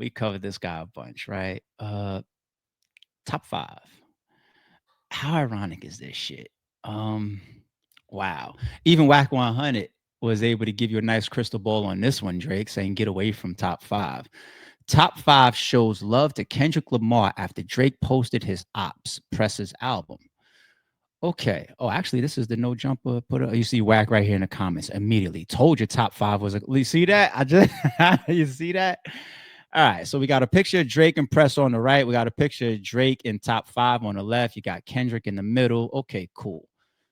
We covered this guy a bunch, right? Top five. How ironic is this shit? Um, wow. Even Whack 100 was able to give you a nice crystal ball on this one, Drake, saying get away from top five. Top five shows love to Kendrick Lamar after Drake posted his Ops Presses album. Okay. Oh, actually, this is the no jumper. You see Whack right here in the comments immediately. Told you top five was like. You see that? I just you see that? All right. So we got a picture of Drake and Press on the right. We got a picture of Drake in top five on the left. You got Kendrick in the middle. Okay, cool.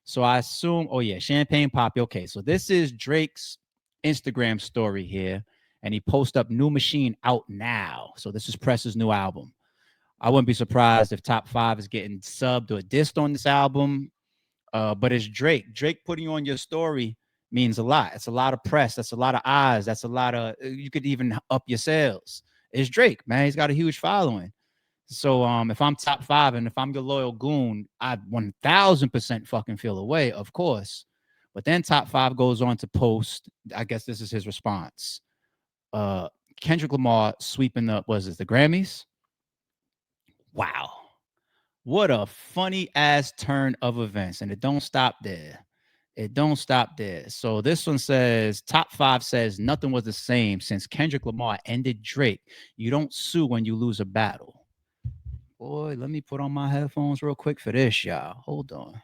So I assume. Oh yeah, Champagne Poppy. Okay, so this is Drake's Instagram story here, and he posts up New Machine out now. So this is Press's new album. I wouldn't be surprised if top five is getting subbed or dissed on this album. But it's Drake. Drake putting you on your story means a lot. It's a lot of press. That's a lot of eyes. That's a lot of you could even up your sales. It's Drake, man. He's got a huge following. So if I'm top five and if I'm your loyal goon, I 1000% fucking feel away, of course. But then top five goes on to post. I guess this is his response. Uh Kendrick Lamar sweeping the Grammys. Wow. What a funny ass turn of events. And it don't stop there. It don't stop there. So this one says top five says nothing was the same since Kendrick Lamar ended Drake. You don't sue when you lose a battle. Boy, let me put on my headphones real quick for this, y'all. Hold on.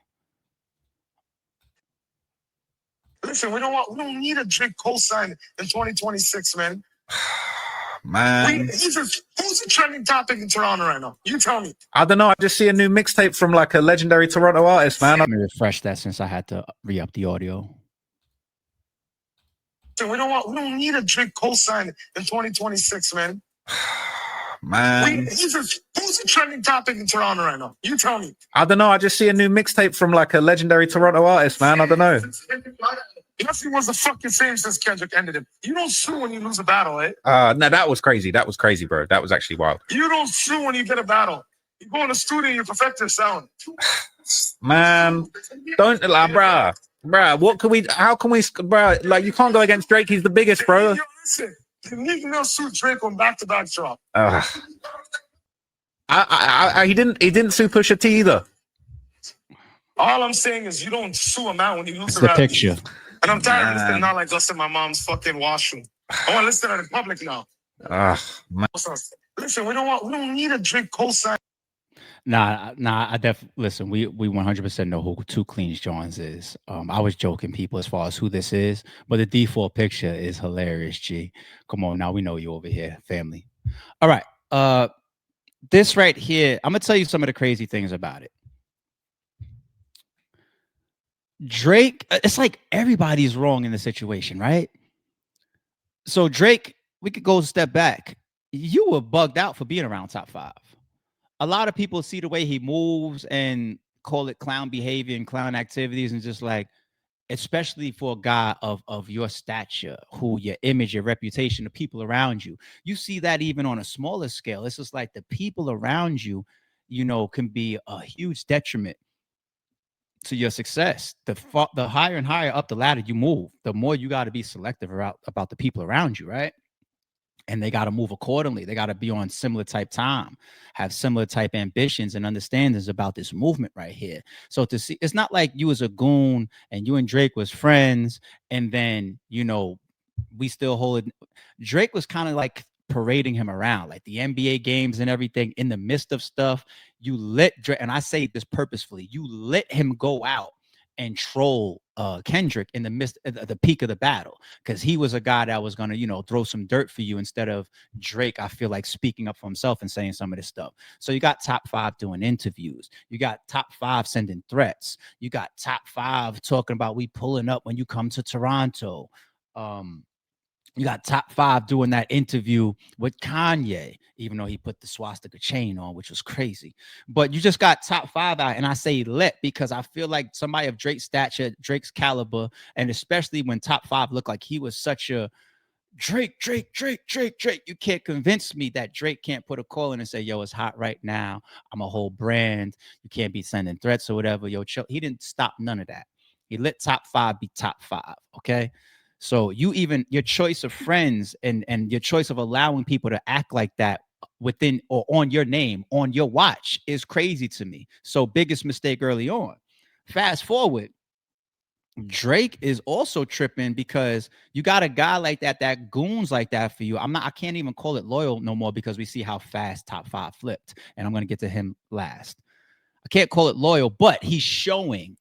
Listen, we don't need a Drake cosign in 2026, man. Man, who's the trending topic in Toronto right now? You tell me. I don't know. I just see a new mixtape from like a legendary Toronto artist, man. Let me refresh that since I had to re-up the audio. So we don't need a Drake cosign in 2026, man. Man, who's the trending topic in Toronto right now? You tell me. I don't know. I just see a new mixtape from like a legendary Toronto artist, man. I don't know. Nothing was the fucking same since Kendrick ended him. You don't sue when you lose a battle, eh? No, that was crazy. That was crazy, bro. That was actually wild. You don't sue when you get a battle. You go in the studio, you perfect your sound. Man, don't like, bruh. What can we? How can we, bruh? Like, you can't go against Drake. He's the biggest, bro. Yo, listen, you no sue Drake on back-to-back drop. He didn't sue Pusha T either. All I'm saying is you don't sue him out when you lose It's a the battle. picture. And I'm tired of listening not like us in my mom's fucking washroom. I want to listen to the public now. Man. Listen, we don't need a Drake cosign. Nah, I definitely listen. We 100% know who Two Cleans Johns is. I was joking, people, as far as who this is, but the default picture is hilarious. G, come on, now we know you over here, family. All right, this right here, I'm gonna tell you some of the crazy things about it. Drake, it's like everybody's wrong in the situation, right? So Drake, we could go a step back. You were bugged out for being around top five. A lot of people see the way he moves and call it clown behavior and clown activities, and just like, especially for a guy of your stature, who your image, your reputation, the people around you, you see that even on a smaller scale. It's just like the people around you, can be a huge detriment to your success. The higher and higher up the ladder you move, the more you got to be selective about the people around you, right? And they got to move accordingly. They got to be on similar type time, have similar type ambitions and understandings about this movement right here. So to see, it's not like you was a goon and you and Drake was friends, and then we still hold it. Drake was kind of like parading him around, like the NBA games and everything. In the midst of stuff, you let Drake, and I say this purposefully, you let him go out and troll Kendrick in the midst of the peak of the battle, because he was a guy that was gonna, throw some dirt for you instead of Drake, I feel like, speaking up for himself and saying some of this stuff. So you got top five doing interviews, you got top five sending threats, you got top five talking about we pulling up when you come to Toronto. You got top five doing that interview with Kanye, even though he put the swastika chain on, which was crazy. But you just got top five out, and I say let because I feel like somebody of Drake's stature, Drake's caliber, and especially when top five looked like he was such a Drake. You can't convince me that Drake can't put a call in and say, yo, it's hot right now. I'm a whole brand. You can't be sending threats or whatever. Yo, chill. He didn't stop none of that. He let top five be top five, okay? So your choice of friends and your choice of allowing people to act like that within or on your name, on your watch is crazy to me. So biggest mistake early on. Fast forward, Drake is also tripping because you got a guy like that goons like that for you. I can't even call it loyal no more because we see how fast Top 5 flipped. And I'm going to get to him last. I can't call it loyal, but he's showing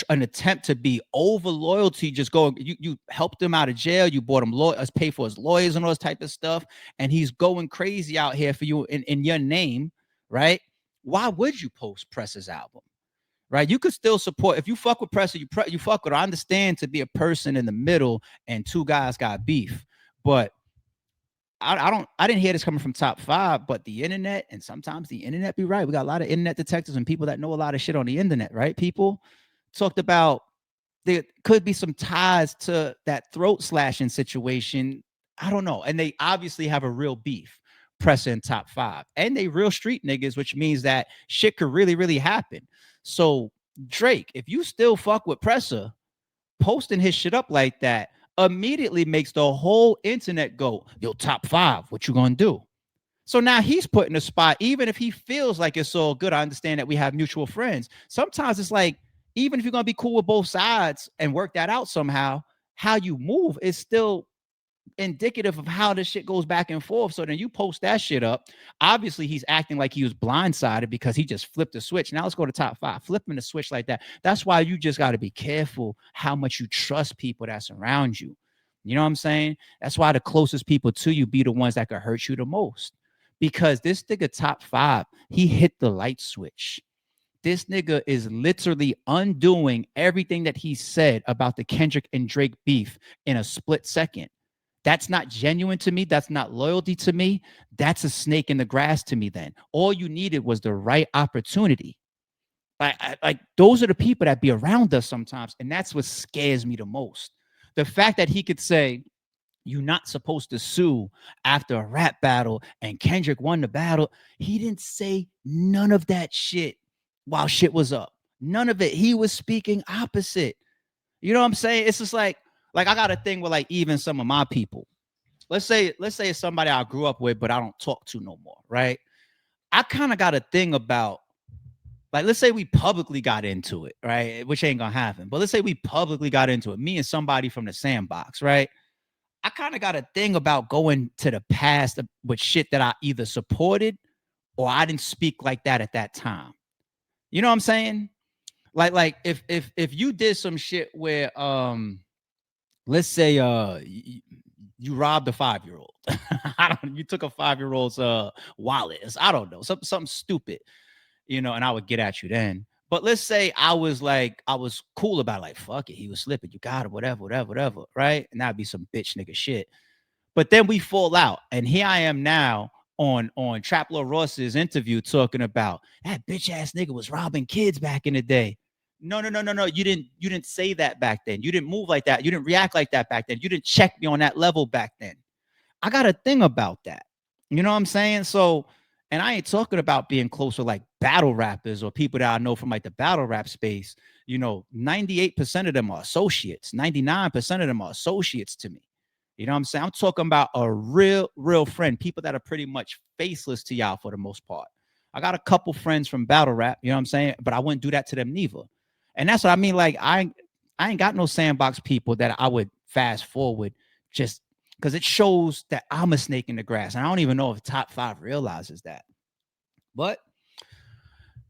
an attempt to be over loyalty. Just go, you helped him out of jail. You bought him lawyers, pay for his lawyers and all this type of stuff. And he's going crazy out here for you in your name, right? Why would you post Press's album? Right, you could still support if you fuck with Pressa, you fuck with her. I understand to be a person in the middle and two guys got beef, but I didn't hear this coming from Top 5, but the internet, and sometimes the internet be right. We got a lot of internet detectives and people that know a lot of shit on the internet, right? People talked about there could be some ties to that throat slashing situation. I don't know, and they obviously have a real beef. Pressa and Top 5, and they real street niggas, which means that shit could really, really happen. So Drake, if you still fuck with Pressa, posting his shit up like that immediately makes the whole internet go, yo, Top 5, what you gonna do? So now he's put in a spot, even if he feels like it's all good. I understand that we have mutual friends. Sometimes it's like, even if you're gonna be cool with both sides and work that out somehow, how you move is still indicative of how this shit goes back and forth. So then you post that shit up. Obviously, he's acting like he was blindsided because he just flipped the switch. Now let's go to Top 5. Flipping the switch like that. That's why you just got to be careful how much you trust people that surround you. You know what I'm saying? That's why the closest people to you be the ones that could hurt you the most. Because this nigga Top 5, he hit the light switch. This nigga is literally undoing everything that he said about the Kendrick and Drake beef in a split second. That's not genuine to me. That's not loyalty to me. That's a snake in the grass to me then. All you needed was the right opportunity. Like those are the people that be around us sometimes. And that's what scares me the most. The fact that he could say, you're not supposed to sue after a rap battle and Kendrick won the battle. He didn't say none of that shit while shit was up. None of it. He was speaking opposite. You know what I'm saying? It's just like I got a thing with like even some of my people. Let's say it's somebody I grew up with, but I don't talk to no more, right? I kind of got a thing about, like, let's say we publicly got into it, right? Which ain't gonna happen. But let's say we publicly got into it, me and somebody from the sandbox, right? I kind of got a thing about going to the past with shit that I either supported or I didn't speak like that at that time. You know what I'm saying? Like if you did some shit where let's say you robbed a 5-year-old. You took a 5-year-old's wallet. I don't know, something stupid, you know, and I would get at you then. But let's say I was cool about it, like, fuck it, he was slipping, you got it, whatever, right? And that'd be some bitch nigga shit. But then we fall out, and here I am now on Trap Lord Ross's interview talking about that bitch ass nigga was robbing kids back in the day. No. You didn't say that back then. You didn't move like that. You didn't react like that back then. You didn't check me on that level back then. I got a thing about that. You know what I'm saying? So, and I ain't talking about being close with like battle rappers or people that I know from like the battle rap space. You know, 98% of them are associates. 99% of them are associates to me. You know what I'm saying? I'm talking about a real friend, people that are pretty much faceless to y'all for the most part. I got a couple friends from battle rap, you know what I'm saying? But I wouldn't do that to them neither. And that's what I mean. Like, I ain't got no sandbox people that I would fast forward just because it shows that I'm a snake in the grass. And I don't even know if Top 5 realizes that. But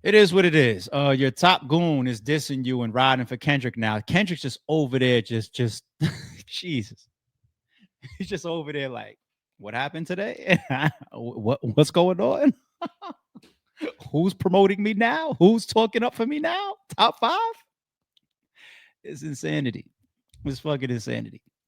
it is what it is. Your top goon is dissing you and riding for Kendrick now. Kendrick's just over there, just Jesus. He's just over there like, what happened today? What's going on? Who's promoting me now? Who's talking up for me now? Top 5? It's insanity. It's fucking insanity.